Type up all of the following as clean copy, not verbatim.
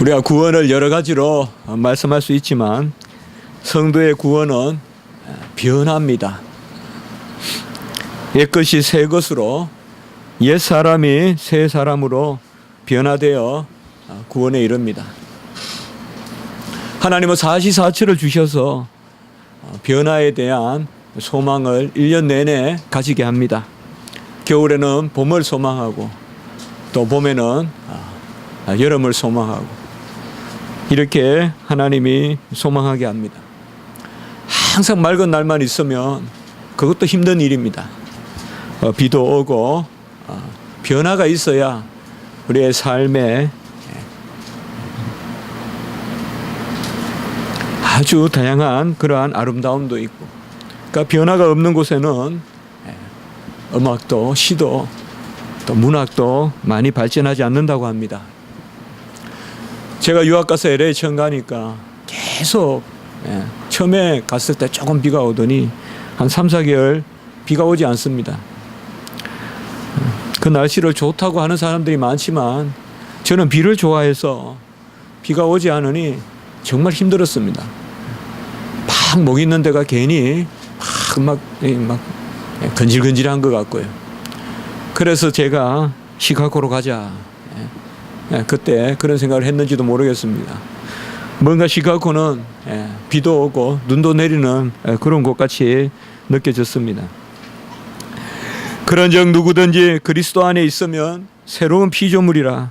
우리가 구원을 여러 가지로 말씀할 수 있지만 성도의 구원은 변합니다. 옛것이 새 것으로, 옛 사람이 새 사람으로 변화되어 구원에 이릅니다. 하나님은 사시사철을 주셔서 변화에 대한 소망을 1년 내내 가지게 합니다. 겨울에는 봄을 소망하고 또 봄에는 여름을 소망하고 이렇게 하나님이 소망하게 합니다. 항상 맑은 날만 있으면 그것도 힘든 일입니다. 비도 오고 변화가 있어야 우리의 삶에 아주 다양한 그러한 아름다움도 있고, 그러니까 변화가 없는 곳에는 음악도 시도 또 문학도 많이 발전하지 않는다고 합니다. 제가 유학 가서 LA 처음 가니까 계속 처음에 갔을 때 조금 비가 오더니 한 3, 4개월 비가 오지 않습니다. 그 날씨를 좋다고 하는 사람들이 많지만 저는 비를 좋아해서 비가 오지 않으니 정말 힘들었습니다. 막 목 있는 데가 괜히 막 건질건질한 것 같고요. 그래서 제가 시카고로 가자. 그때 그런 생각을 했는지도 모르겠습니다. 뭔가 시카고는 비도 오고 눈도 내리는 그런 곳 같이 느껴졌습니다. 그런즉 누구든지 그리스도 안에 있으면 새로운 피조물이라.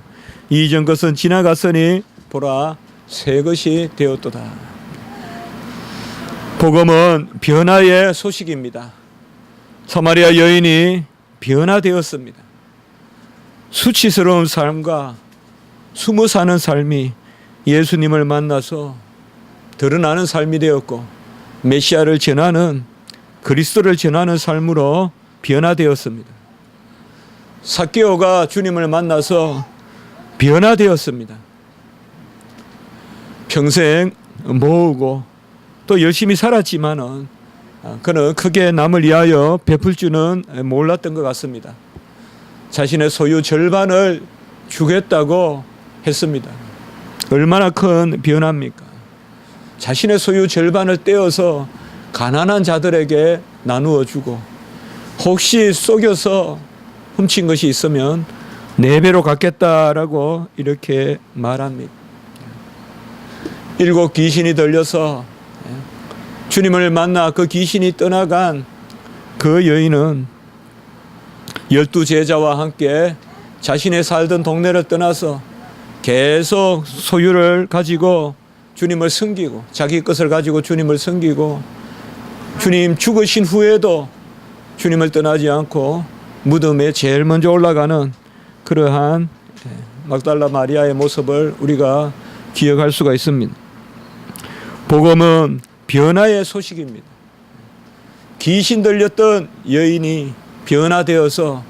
이전 것은 지나갔으니 보라 새 것이 되었도다. 복음은 변화의 소식입니다. 사마리아 여인이 변화되었습니다. 수치스러운 삶과 숨어 사는 삶이 예수님을 만나서 드러나는 삶이 되었고, 메시아를 전하는, 그리스도를 전하는 삶으로 변화되었습니다. 삭개오가 주님을 만나서 변화되었습니다. 평생 모으고 또 열심히 살았지만은 그는 크게 남을 위하여 베풀 줄은 몰랐던 것 같습니다. 자신의 소유 절반을 주겠다고 했습니다. 얼마나 큰 변화입니까? 자신의 소유 절반을 떼어서 가난한 자들에게 나누어 주고, 혹시 속여서 훔친 것이 있으면 4배로 갚겠다라고 이렇게 말합니다. 7 귀신이 들려서 주님을 만나 그 귀신이 떠나간 그 여인은 12 제자와 함께 자신의 살던 동네를 떠나서 계속 소유를 가지고 주님을 섬기고, 자기 것을 가지고 주님을 섬기고, 주님 죽으신 후에도 주님을 떠나지 않고 무덤에 제일 먼저 올라가는 그러한 막달라 마리아의 모습을 우리가 기억할 수가 있습니다. 복음은 변화의 소식입니다. 귀신 들렸던 여인이 변화되어서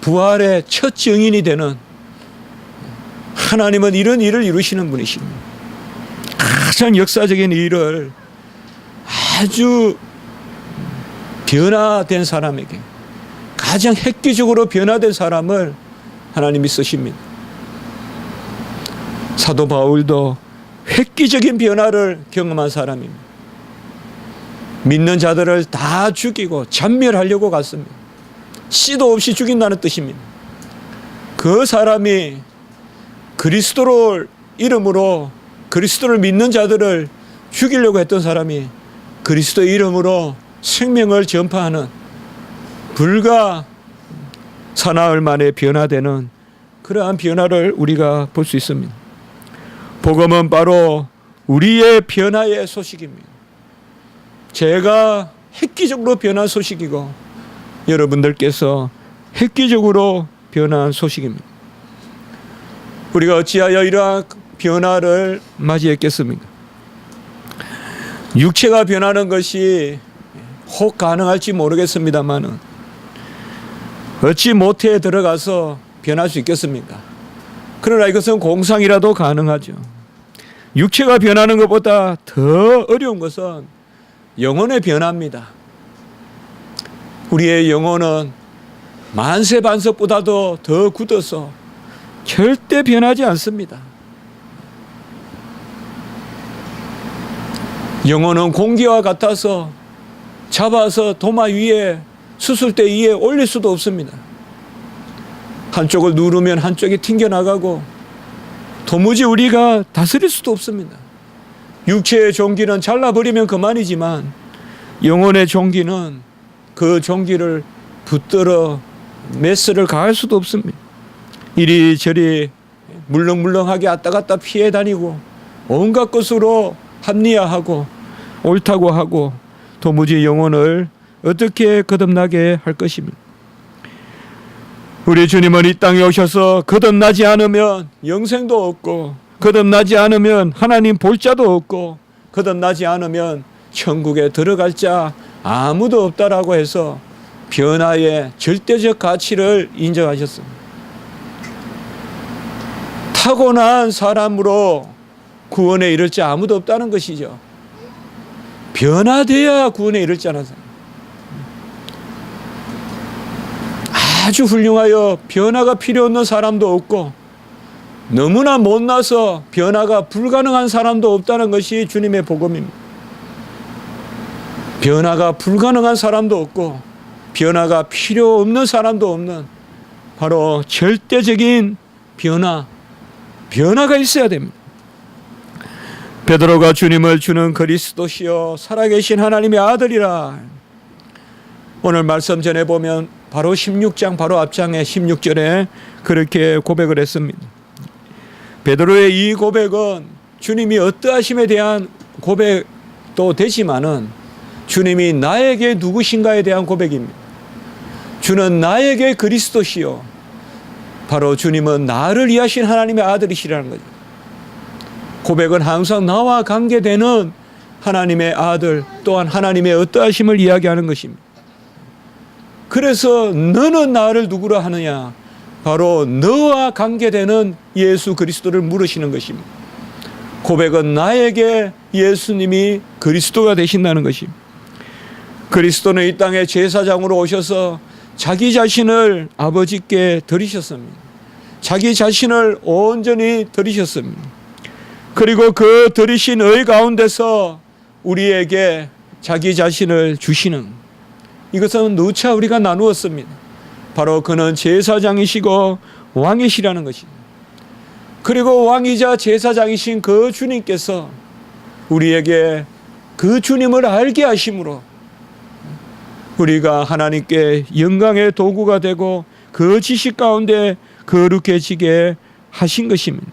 부활의 첫 증인이 되는, 하나님은 이런 일을 이루시는 분이십니다. 가장 역사적인 일을 아주 변화된 사람에게, 가장 획기적으로 변화된 사람을 하나님이 쓰십니다. 사도 바울도 획기적인 변화를 경험한 사람입니다. 믿는 자들을 다 죽이고 잔멸하려고 갔습니다. 씨도 없이 죽인다는 뜻입니다. 그 사람이 그리스도를 이름으로, 그리스도를 믿는 자들을 죽이려고 했던 사람이 그리스도의 이름으로 생명을 전파하는, 불과 사나흘 만에 변화되는 그러한 변화를 우리가 볼 수 있습니다. 복음은 바로 우리의 변화의 소식입니다. 제가 획기적으로 변한 소식이고 여러분들께서 획기적으로 변한 소식입니다. 우리가 어찌하여 이러한 변화를 맞이했겠습니까? 육체가 변하는 것이 혹 가능할지 모르겠습니다만 어찌 모태에 들어가서 변할 수 있겠습니까? 그러나 이것은 공상이라도 가능하죠. 육체가 변하는 것보다 더 어려운 것은 영혼의 변화입니다. 우리의 영혼은 만세 반석보다도 더 굳어서 절대 변하지 않습니다. 영혼은 공기와 같아서 잡아서 도마 위에 수술대 위에 올릴 수도 없습니다. 한쪽을 누르면 한쪽이 튕겨나가고 도무지 우리가 다스릴 수도 없습니다. 육체의 종기는 잘라버리면 그만이지만 영혼의 종기는 그 종기를 붙들어 메스를 가할 수도 없습니다. 이리저리 물렁물렁하게 왔다 갔다 피해 다니고 온갖 것으로 합리화하고 옳다고 하고 도무지 영혼을 어떻게 거듭나게 할 것입니까? 우리 주님은 이 땅에 오셔서 거듭나지 않으면 영생도 없고 거듭나지 않으면 하나님 볼 자도 없고 거듭나지 않으면 천국에 들어갈 자 아무도 없다라고 해서 변화의 절대적 가치를 인정하셨습니다. 타고난 사람으로 구원에 이를 자 아무도 없다는 것이죠. 변화돼야 구원에 이를 자는 사람. 아주 훌륭하여 변화가 필요 없는 사람도 없고 너무나 못나서 변화가 불가능한 사람도 없다는 것이 주님의 복음입니다. 변화가 불가능한 사람도 없고 변화가 필요 없는 사람도 없는 바로 절대적인 변화가 있어야 됩니다. 베드로가 주님을 주는 그리스도시요 살아계신 하나님의 아들이라. 오늘 말씀 전해 보면 바로 16장 바로 앞장에 16절에 그렇게 고백을 했습니다. 베드로의 이 고백은 주님이 어떠하심에 대한 고백도 되지만은 주님이 나에게 누구신가에 대한 고백입니다. 주는 나에게 그리스도시요 바로 주님은 나를 위하신 하나님의 아들이시라는 거죠. 고백은 항상 나와 관계되는 하나님의 아들 또한 하나님의 어떠하심을 이야기하는 것입니다. 그래서 너는 나를 누구라 하느냐? 바로 너와 관계되는 예수 그리스도를 물으시는 것입니다. 고백은 나에게 예수님이 그리스도가 되신다는 것입니다. 그리스도는 이 땅에 제사장으로 오셔서 자기 자신을 아버지께 드리셨습니다. 자기 자신을 온전히 드리셨습니다. 그리고 그 드리신 의 가운데서 우리에게 자기 자신을 주시는 이것은 누차 우리가 나누었습니다. 바로 그는 제사장이시고 왕이시라는 것입니다. 그리고 왕이자 제사장이신 그 주님께서 우리에게 그 주님을 알게 하심으로 우리가 하나님께 영광의 도구가 되고 그 지식 가운데 거룩해지게 하신 것입니다.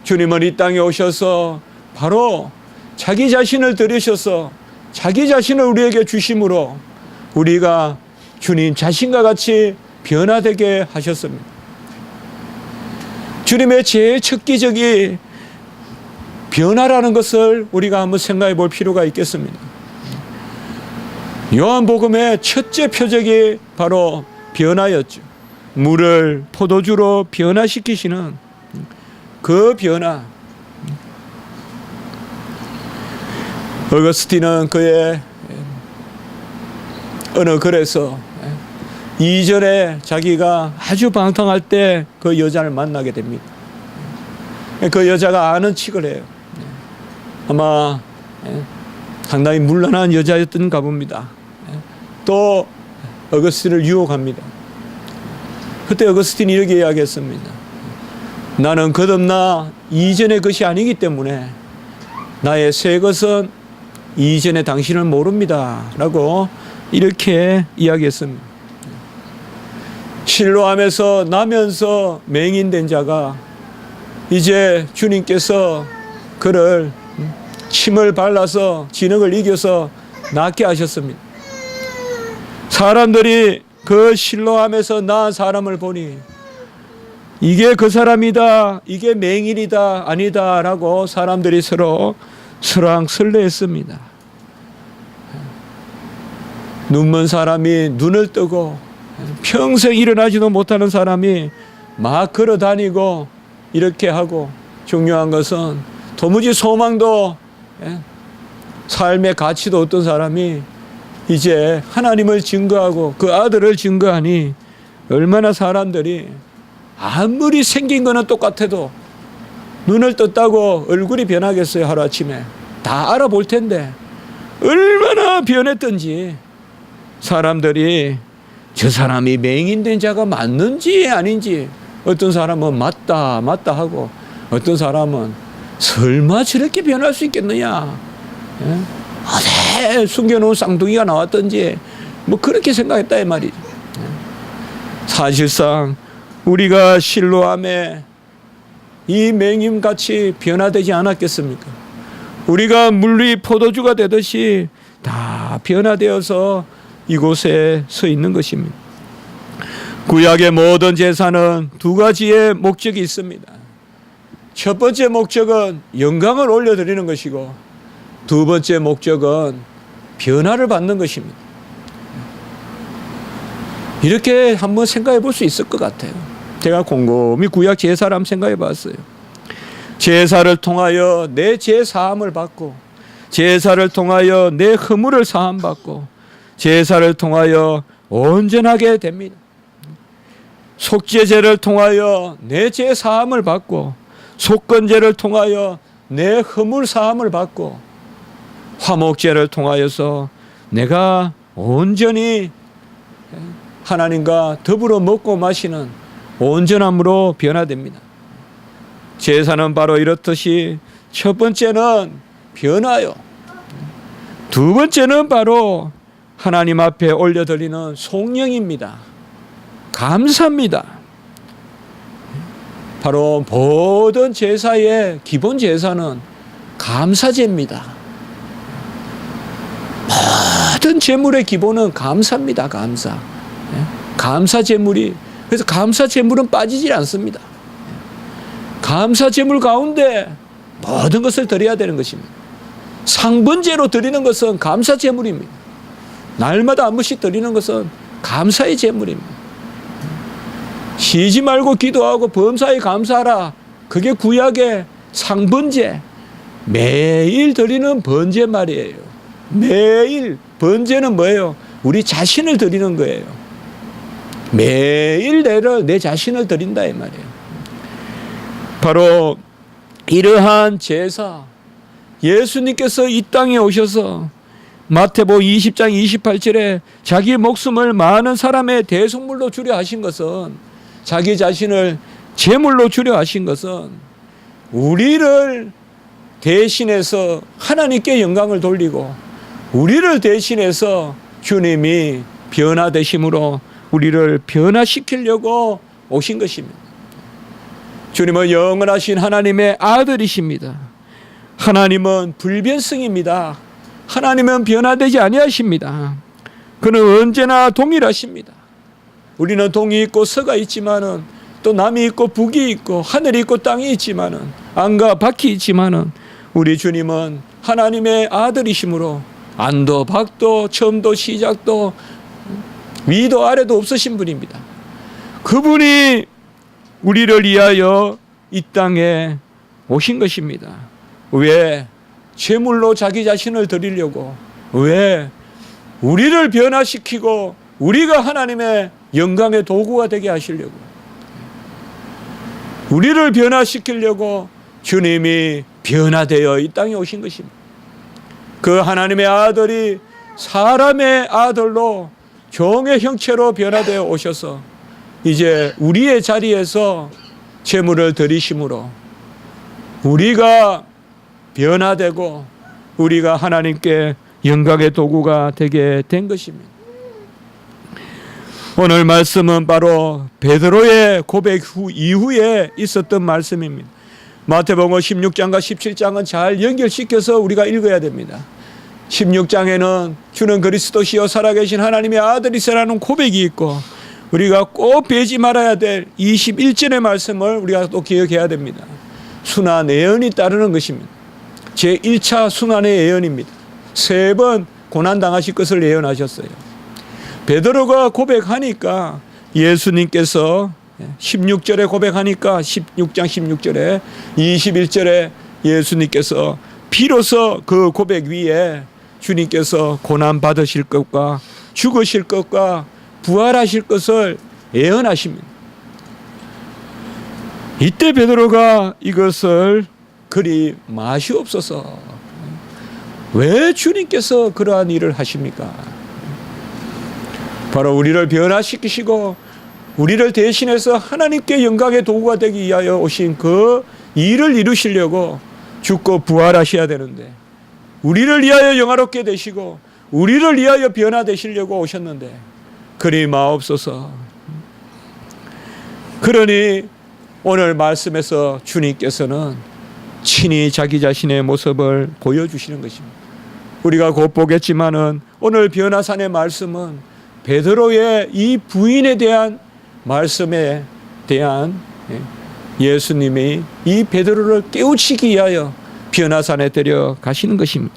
주님은 이 땅에 오셔서 바로 자기 자신을 들으셔서 자기 자신을 우리에게 주심으로 우리가 주님 자신과 같이 변화되게 하셨습니다. 주님의 제일 첫 기적이 변화라는 것을 우리가 한번 생각해 볼 필요가 있겠습니다. 요한복음의 첫째 표적이 바로 변화였죠. 물을 포도주로 변화시키시는 그 변화. 어거스틴은 그의 어느 글에서 이전에 자기가 아주 방탕할 때 그 여자를 만나게 됩니다. 그 여자가 아는 척을 해요. 아마 상당히 문란한 여자였던가 봅니다. 또 어거스틴을 유혹합니다. 그때 어거스틴이 이렇게 이야기했습니다. 나는 거듭나 이전의 것이 아니기 때문에 나의 새 것은 이전의 당신을 모릅니다 라고 이렇게 이야기했습니다. 실로암에서 나면서 맹인된 자가 이제 주님께서 그를 침을 발라서 진흙을 이겨서 낫게 하셨습니다. 사람들이 그 실로암에서 나은 사람을 보니 이게 그 사람이다, 이게 맹인이다, 아니다 라고 사람들이 서로 설왕설래했습니다. 눈먼 사람이 눈을 뜨고 평생 일어나지도 못하는 사람이 막 걸어 다니고 이렇게 하고 중요한 것은 도무지 소망도 삶의 가치도 없던 사람이 이제 하나님을 증거하고 그 아들을 증거하니 얼마나 사람들이 아무리 생긴 거는 똑같아도 눈을 떴다고 얼굴이 변하겠어요. 하루아침에 다 알아볼 텐데 얼마나 변했던지 사람들이 저 사람이 맹인된 자가 맞는지 아닌지 어떤 사람은 맞다 하고 어떤 사람은 설마 저렇게 변할 수 있겠느냐, 어디 숨겨놓은 쌍둥이가 나왔던지 뭐 그렇게 생각했다 이 말이죠. 사실상 우리가 실로암에 이 맹인같이 변화되지 않았겠습니까? 우리가 물리 포도주가 되듯이 다 변화되어서 이곳에 서 있는 것입니다. 구약의 모든 제사는 두 가지의 목적이 있습니다. 첫 번째 목적은 영광을 올려드리는 것이고 두 번째 목적은 변화를 받는 것입니다. 이렇게 한번 생각해 볼 수 있을 것 같아요. 제가 곰곰이 구약 제사를 한번 생각해 봤어요. 제사를 통하여 내 죄 사함을 받고 제사를 통하여 내 허물을 사함 받고 제사를 통하여 온전하게 됩니다. 속죄제를 통하여 내 죄 사함을 받고 속건제를 통하여 내 허물 사함을 받고 화목제를 통하여서 내가 온전히 하나님과 더불어 먹고 마시는 온전함으로 변화됩니다. 제사는 바로 이렇듯이 첫 번째는 변화요. 두 번째는 바로 하나님 앞에 올려드리는 송영입니다. 감사입니다. 바로 모든 제사의 기본 제사는 감사제입니다. 모든 제물의 기본은 감사입니다. 감사. 감사 제물이, 그래서 감사 제물은 빠지질 않습니다. 감사 제물 가운데 모든 것을 드려야 되는 것입니다. 상번제로 드리는 것은 감사 제물입니다. 날마다 한 번씩 드리는 것은 감사의 제물입니다. 쉬지 말고 기도하고 범사에 감사하라. 그게 구약의 상번제. 매일 드리는 번제 말이에요. 매일. 번제는 뭐예요? 우리 자신을 드리는 거예요. 매일 내 자신을 드린다 이 말이에요. 바로 이러한 제사, 예수님께서 이 땅에 오셔서 마태복음 20장 28절에 자기 목숨을 많은 사람의 대속물로 주려 하신 것은, 자기 자신을 제물로 주려 하신 것은 우리를 대신해서 하나님께 영광을 돌리고 우리를 대신해서 주님이 변화되심으로 우리를 변화시키려고 오신 것입니다. 주님은 영원하신 하나님의 아들이십니다. 하나님은 불변성입니다. 하나님은 변화되지 아니하십니다. 그는 언제나 동일하십니다. 우리는 동이 있고 서가 있지만은 또 남이 있고 북이 있고 하늘이 있고 땅이 있지만은 안과 밖이 있지만은 우리 주님은 하나님의 아들이심으로 안도 밖도 처음도 시작도 위도 아래도 없으신 분입니다. 그분이 우리를 위하여 이 땅에 오신 것입니다. 왜? 제물로 자기 자신을 드리려고. 왜? 우리를 변화시키고 우리가 하나님의 영광의 도구가 되게 하시려고. 우리를 변화시키려고 주님이 변화되어 이 땅에 오신 것입니다. 그 하나님의 아들이 사람의 아들로 종의 형체로 변화되어 오셔서 이제 우리의 자리에서 제물을 드리심으로 우리가 변화되고 우리가 하나님께 영광의 도구가 되게 된 것입니다. 오늘 말씀은 바로 베드로의 고백 이후에 있었던 말씀입니다. 마태복음 16장과 17장은 잘 연결시켜서 우리가 읽어야 됩니다. 16장에는 주는 그리스도시요 살아계신 하나님의 아들이시라는 고백이 있고, 우리가 꼭 빼지 말아야 될 21절의 말씀을 우리가 또 기억해야 됩니다. 순환 예언이 따르는 것입니다. 제1차 순환의 예언입니다. 3번 고난당하실 것을 예언하셨어요. 베드로가 고백하니까 예수님께서 16절에 고백하니까 16장 16절에 21절에 예수님께서 비로소 그 고백 위에 주님께서 고난 받으실 것과 죽으실 것과 부활하실 것을 예언하십니다. 이때 베드로가 이것을 그리 마시옵소서, 왜 주님께서 그러한 일을 하십니까? 바로 우리를 변화시키시고 우리를 대신해서 하나님께 영광의 도구가 되기 위하여 오신 그 일을 이루시려고 죽고 부활하셔야 되는데, 우리를 위하여 영화롭게 되시고 우리를 위하여 변화되시려고 오셨는데 그리 마옵소서. 그러니 오늘 말씀에서 주님께서는 친히 자기 자신의 모습을 보여주시는 것입니다. 우리가 곧 보겠지만은 오늘 변화산의 말씀은 베드로의 이 부인에 대한 말씀에 대한 예수님이 이 베드로를 깨우치기 위하여 변화산에 데려가시는 것입니다.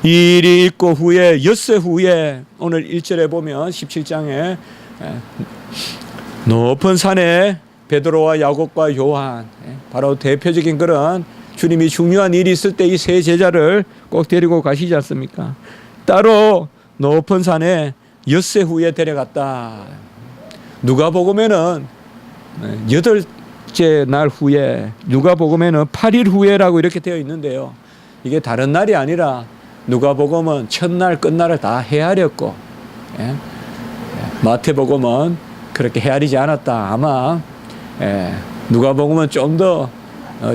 이 일이 있고 후에 엿새 후에 오늘 1절에 보면 17장에 높은 산에 베드로와 야곱과 요한, 바로 대표적인 그런 주님이 중요한 일이 있을 때 이 세 제자를 꼭 데리고 가시지 않습니까? 따로 높은 산에 엿새 후에 데려갔다. 누가복음에는 8째 날 후에, 누가복음에는 8일 후에라고 이렇게 되어 있는데요. 이게 다른 날이 아니라 누가복음은 첫날 끝날을 다 헤아렸고, 마태복음은 그렇게 헤아리지 않았다. 아마 누가복음은 좀 더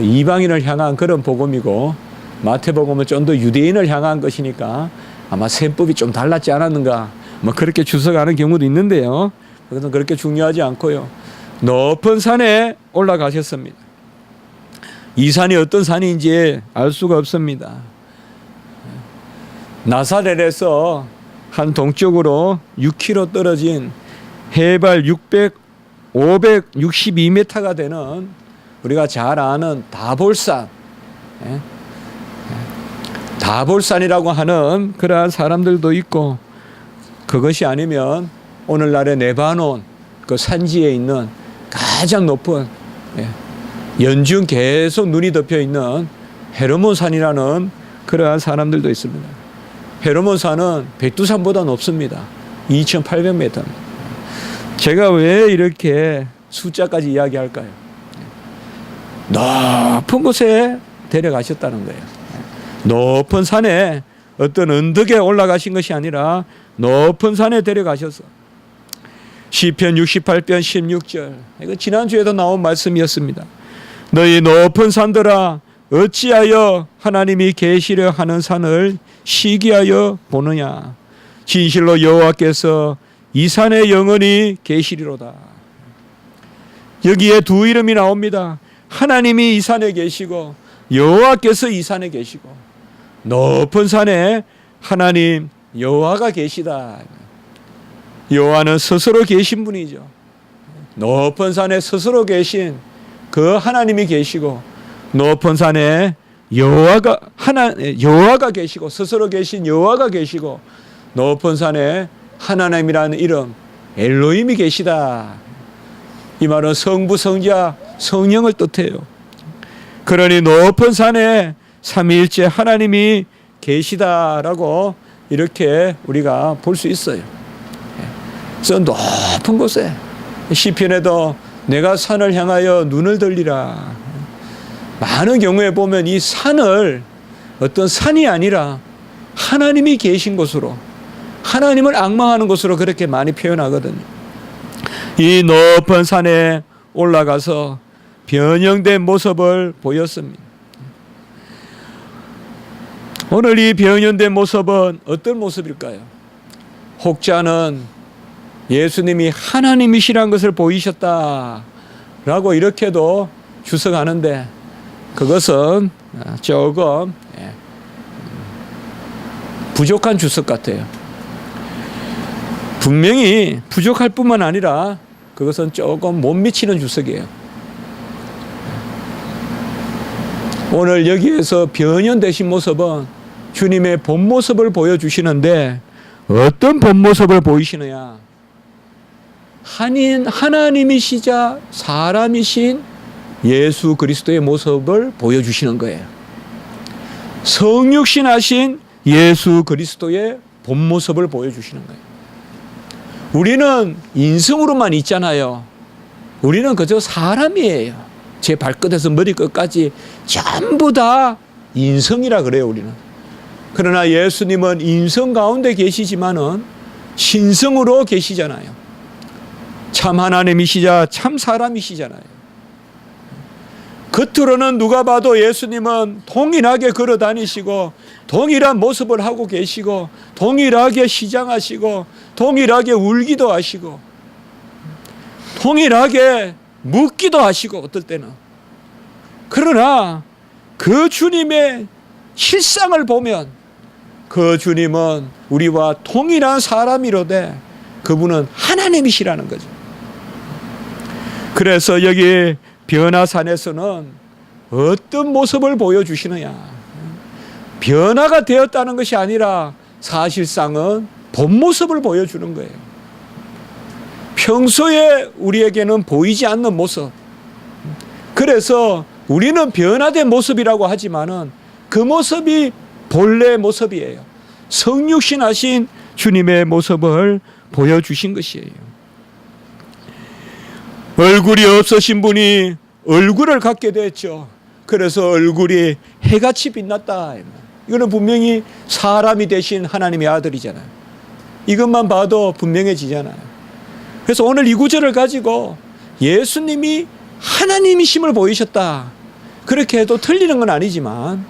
이방인을 향한 그런 복음이고 마태복음은 좀 더 유대인을 향한 것이니까 아마 셈법이 좀 달랐지 않았는가, 뭐 그렇게 주석하는 경우도 있는데요. 그것은 그렇게 중요하지 않고요. 높은 산에 올라가셨습니다. 이 산이 어떤 산인지 알 수가 없습니다. 나사렛에서 한 동쪽으로 6km 떨어진 해발 562m가 되는 우리가 잘 아는 다볼산, 다볼산이라고 하는 그러한 사람들도 있고, 그것이 아니면 오늘날의 레바논 그 산지에 있는 가장 높은, 연중 계속 눈이 덮여 있는 헤르몬산이라는 그러한 사람들도 있습니다. 헤르몬산은 백두산보다 높습니다. 2,800m. 제가 왜 이렇게 숫자까지 이야기할까요? 높은 곳에 데려가셨다는 거예요. 높은 산에 어떤 언덕에 올라가신 것이 아니라 높은 산에 데려가셔서, 시편 68편 16절, 이거 지난주에도 나온 말씀이었습니다. 너희 높은 산들아 어찌하여 하나님이 계시려 하는 산을 시기하여 보느냐. 진실로 여호와께서 이 산에 영원히 계시리로다. 여기에 두 이름이 나옵니다. 하나님이 이 산에 계시고 여호와께서 이 산에 계시고, 높은 산에 하나님 여호와가 계시다. 여호와는 스스로 계신 분이죠. 높은 산에 스스로 계신 그 하나님이 계시고, 높은 산에 여호와가 계시고, 스스로 계신 여호와가 계시고, 높은 산에 하나님이라는 이름 엘로힘이 계시다. 이 말은 성부, 성자, 성령을 뜻해요. 그러니 높은 산에 삼위일체 하나님이 계시다라고 이렇게 우리가 볼 수 있어요. 그래서 높은 곳에, 시편에도 내가 산을 향하여 눈을 들리라. 많은 경우에 보면 이 산을 어떤 산이 아니라 하나님이 계신 곳으로, 하나님을 앙망하는 곳으로 그렇게 많이 표현하거든요. 이 높은 산에 올라가서 변형된 모습을 보였습니다. 오늘 이 변형된 모습은 어떤 모습일까요? 혹자는 예수님이 하나님이시란 것을 보이셨다라고 이렇게도 주석하는데, 그것은 조금 부족한 주석 같아요. 분명히 부족할 뿐만 아니라 그것은 조금 못 미치는 주석이에요. 오늘 여기에서 변형되신 모습은 주님의 본 모습을 보여주시는데, 어떤 본 모습을 보이시느냐? 하나님이시자 사람이신 예수 그리스도의 모습을 보여주시는 거예요. 성육신하신 예수 그리스도의 본 모습을 보여주시는 거예요. 우리는 인성으로만 있잖아요. 우리는 그저 사람이에요. 제 발끝에서 머리끝까지 전부 다 인성이라 그래요. 우리는 그러나 예수님은 인성 가운데 계시지만은 신성으로 계시잖아요. 참 하나님이시자 참 사람이시잖아요. 겉으로는 누가 봐도 예수님은 동일하게 걸어 다니시고 동일한 모습을 하고 계시고 동일하게 시장하시고 동일하게 울기도 하시고 동일하게 묻기도 하시고 어떨 때는. 그러나 그 주님의 실상을 보면 그 주님은 우리와 동일한 사람이로되 그분은 하나님이시라는 거죠. 그래서 여기 변화산에서는 어떤 모습을 보여주시느냐. 변화가 되었다는 것이 아니라 사실상은 본 모습을 보여주는 거예요. 평소에 우리에게는 보이지 않는 모습. 그래서 우리는 변화된 모습이라고 하지만은 그 모습이 본래 모습이에요. 성육신하신 주님의 모습을 보여주신 것이에요. 얼굴이 없으신 분이 얼굴을 갖게 됐죠. 그래서 얼굴이 해같이 빛났다. 이거는 분명히 사람이 되신 하나님의 아들이잖아요. 이것만 봐도 분명해지잖아요. 그래서 오늘 이 구절을 가지고 예수님이 하나님이심을 보이셨다. 그렇게 해도 틀리는 건 아니지만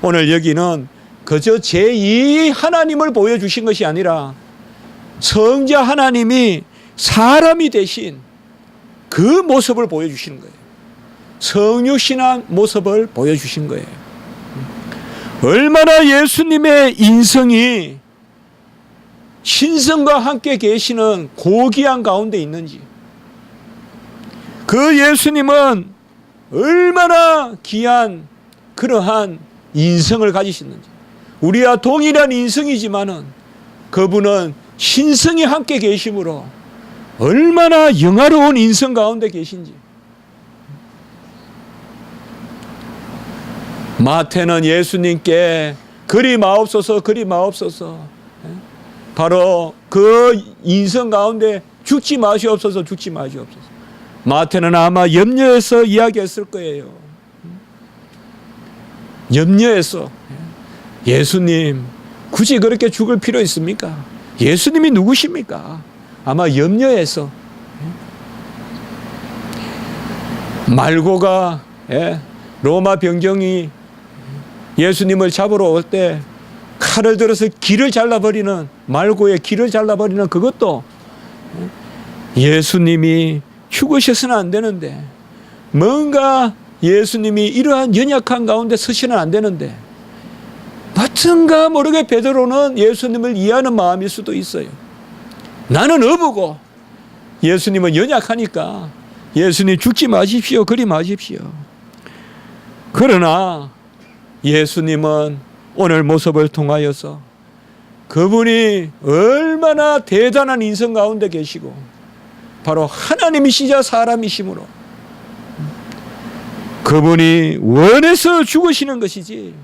오늘 여기는 그저 제2의 하나님을 보여주신 것이 아니라 성자 하나님이 사람이 되신 그 모습을 보여주시는 거예요. 성육신한 모습을 보여주신 거예요. 얼마나 예수님의 인성이 신성과 함께 계시는 고귀한 가운데 있는지, 그 예수님은 얼마나 귀한 그러한 인성을 가지셨는지, 우리와 동일한 인성이지만은 그분은 신성이 함께 계심으로 얼마나 영화로운 인성 가운데 계신지. 마태는 예수님께 그리 마옵소서 그리 마옵소서, 바로 그 인성 가운데 죽지 마시옵소서 죽지 마시옵소서. 마태는 아마 염려해서 이야기했을 거예요. 염려해서. 예수님 굳이 그렇게 죽을 필요 있습니까? 예수님이 누구십니까? 아마 염려해서. 말고가 로마 병정이 예수님을 잡으러 올 때 칼을 들어서 귀를 잘라버리는, 말고의 귀를 잘라버리는 그것도 예수님이 죽으셔서는 안 되는데, 뭔가 예수님이 이러한 연약한 가운데 서시는 안 되는데, 어떤가 모르게 베드로는 예수님을 이해하는 마음일 수도 있어요. 나는 어부고 예수님은 연약하니까 예수님 죽지 마십시오 그리 마십시오. 그러나 예수님은 오늘 모습을 통하여서 그분이 얼마나 대단한 인성 가운데 계시고 바로 하나님이시자 사람이시므로 그분이 원해서 죽으시는 것이지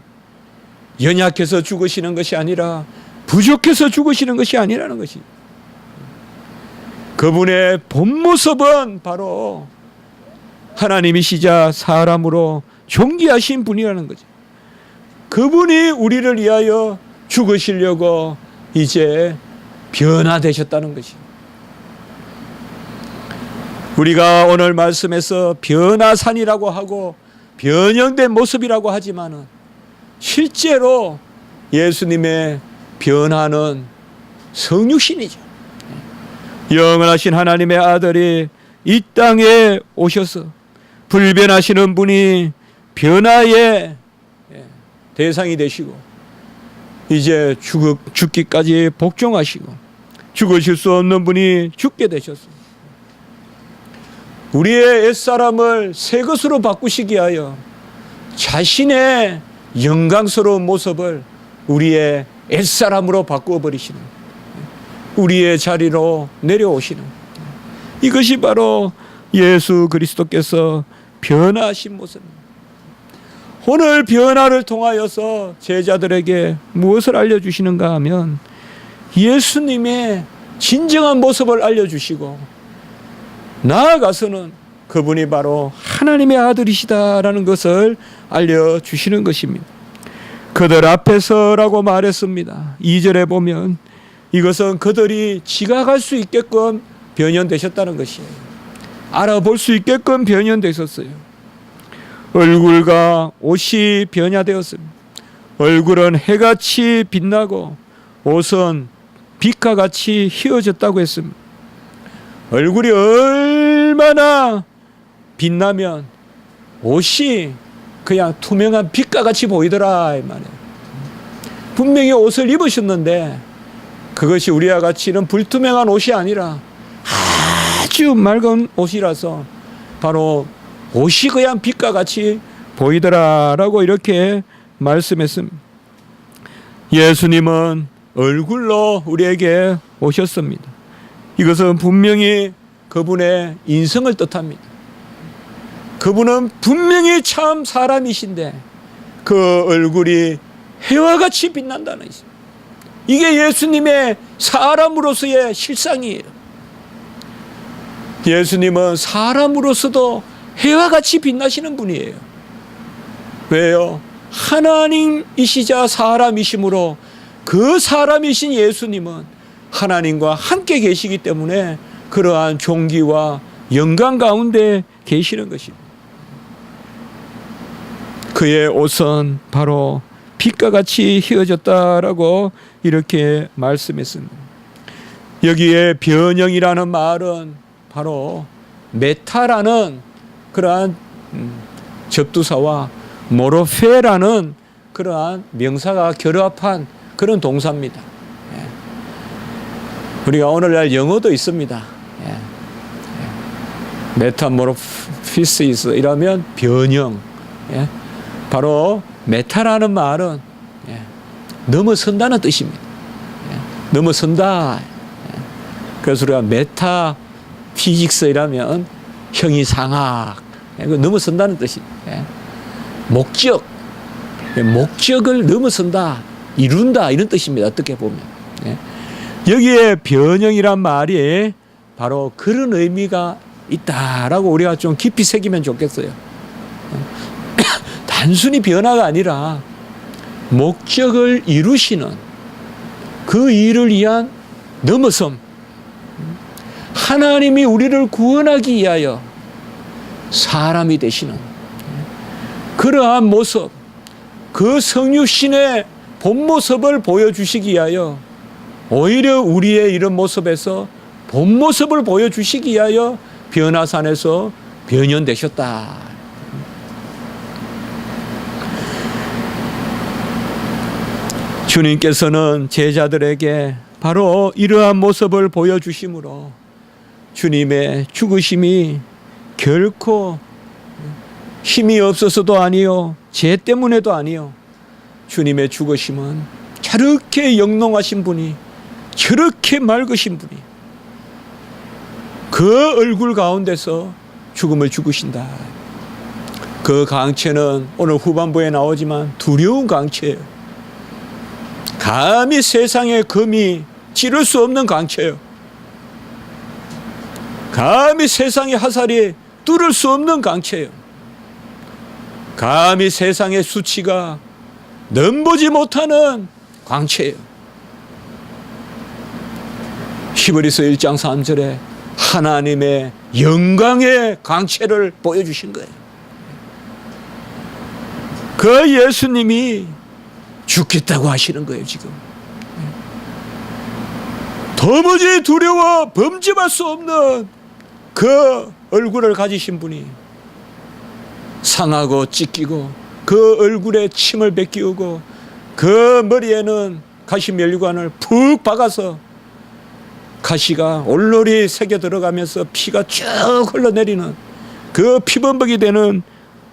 연약해서 죽으시는 것이 아니라 부족해서 죽으시는 것이 아니라는 것이, 그분의 본 모습은 바로 하나님이시자 사람으로 존귀하신 분이라는 거죠. 그분이 우리를 위하여 죽으시려고 이제 변화되셨다는 것이. 우리가 오늘 말씀에서 변화산이라고 하고 변형된 모습이라고 하지만은 실제로 예수님의 변화는 성육신이죠. 영원하신 하나님의 아들이 이 땅에 오셔서 불변하시는 분이 변화의 대상이 되시고 이제 죽기까지 복종하시고 죽으실 수 없는 분이 죽게 되셨습니다. 우리의 옛사람을 새 것으로 바꾸시기 위하여 자신의 영광스러운 모습을 우리의 옛사람으로 바꾸어 버리시는, 우리의 자리로 내려오시는, 이것이 바로 예수 그리스도께서 변화하신 모습입니다. 오늘 변화를 통하여서 제자들에게 무엇을 알려주시는가 하면 예수님의 진정한 모습을 알려주시고 나아가서는 그분이 바로 하나님의 아들이시다라는 것을 알려주시는 것입니다. 그들 앞에서라고 말했습니다. 2절에 보면 이것은 그들이 지각할 수 있게끔 변현되셨다는 것이에요. 알아볼 수 있게끔 변현되셨어요. 얼굴과 옷이 변화되었습니다. 얼굴은 해같이 빛나고 옷은 빛과 같이 휘어졌다고 했습니다. 얼굴이 얼마나 빛나면 옷이 그냥 투명한 빛과 같이 보이더라 이 말이에요. 분명히 옷을 입으셨는데 그것이 우리와 같이 이런 불투명한 옷이 아니라 아주 맑은 옷이라서 바로 옷이 그냥 빛과 같이 보이더라라고 이렇게 말씀했습니다. 예수님은 얼굴로 우리에게 오셨습니다. 이것은 분명히 그분의 인성을 뜻합니다. 그분은 분명히 참 사람이신데 그 얼굴이 해와 같이 빛난다는 것입니다. 이게 예수님의 사람으로서의 실상이에요. 예수님은 사람으로서도 해와 같이 빛나시는 분이에요. 왜요? 하나님이시자 사람이시므로 그 사람이신 예수님은 하나님과 함께 계시기 때문에 그러한 존귀와 영광 가운데 계시는 것입니다. 그의 옷은 바로 빛과 같이 휘어졌다라고 이렇게 말씀했습니다. 여기에 변형이라는 말은 바로 메타라는 그러한 접두사와 모로페라는 그러한 명사가 결합한 그런 동사입니다. 우리가 오늘날 영어도 있습니다. 메타모로피시스 이라면 변형. 바로 메타라는 말은 넘어선다는 뜻입니다. 넘어선다. 그래서 우리가 메타 피직스이라면 형이상학. 넘어선다는 뜻입니다. 목적. 목적을 넘어선다. 이룬다. 이런 뜻입니다. 어떻게 보면. 여기에 변형이란 말이 바로 그런 의미가 있다라고 우리가 좀 깊이 새기면 좋겠어요. 단순히 변화가 아니라 목적을 이루시는 그 일을 위한 넘어섬. 하나님이 우리를 구원하기 위하여 사람이 되시는 그러한 모습, 그 성육신의 본 모습을 보여주시기 위하여 오히려 우리의 이런 모습에서 본 모습을 보여주시기 위하여 변화산에서 변현되셨다. 주님께서는 제자들에게 바로 이러한 모습을 보여주심으로 주님의 죽으심이 결코 힘이 없어서도 아니요, 죄 때문에도 아니요, 주님의 죽으심은 저렇게 영롱하신 분이, 저렇게 맑으신 분이 그 얼굴 가운데서 죽음을 죽으신다. 그 강체는 오늘 후반부에 나오지만 두려운 강체예요. 감히 세상의 금이 찌를 수 없는 강체예요. 감히 세상의 화살이 뚫을 수 없는 강체예요. 감히 세상의 수치가 넘보지 못하는 광채예요. 히브리서 1장 3절에 하나님의 영광의 광채를 보여주신 거예요. 그 예수님이 죽겠다고 하시는 거예요, 지금. 도무지 두려워 범접할 수 없는 그 얼굴을 가지신 분이 상하고 찢기고 그 얼굴에 침을 뱉기우고 그 머리에는 가시 면류관을 푹 박아서 가시가 올놀이 새겨 들어가면서 피가 쭉 흘러내리는 그 피범벅이 되는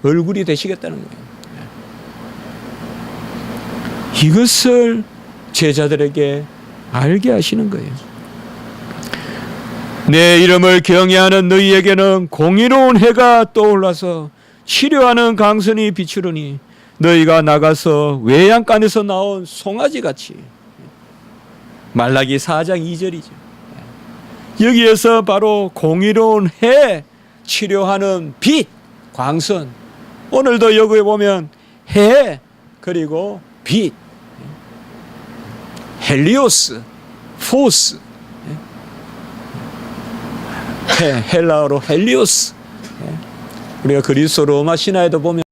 얼굴이 되시겠다는 거예요. 이것을 제자들에게 알게 하시는 거예요. 내 이름을 경외하는 너희에게는 공의로운 해가 떠올라서 치료하는 강선이 비추르니 너희가 나가서 외양간에서 나온 송아지같이. 말라기 4장 2절이죠. 여기에서 바로 공의로운 해, 치료하는 빛, 광선. 오늘도 여기에 보면 해 그리고 빛, 헬리오스, 포스, 헬라어로 헬리오스. 우리가 그리스 로마 신화에도 보면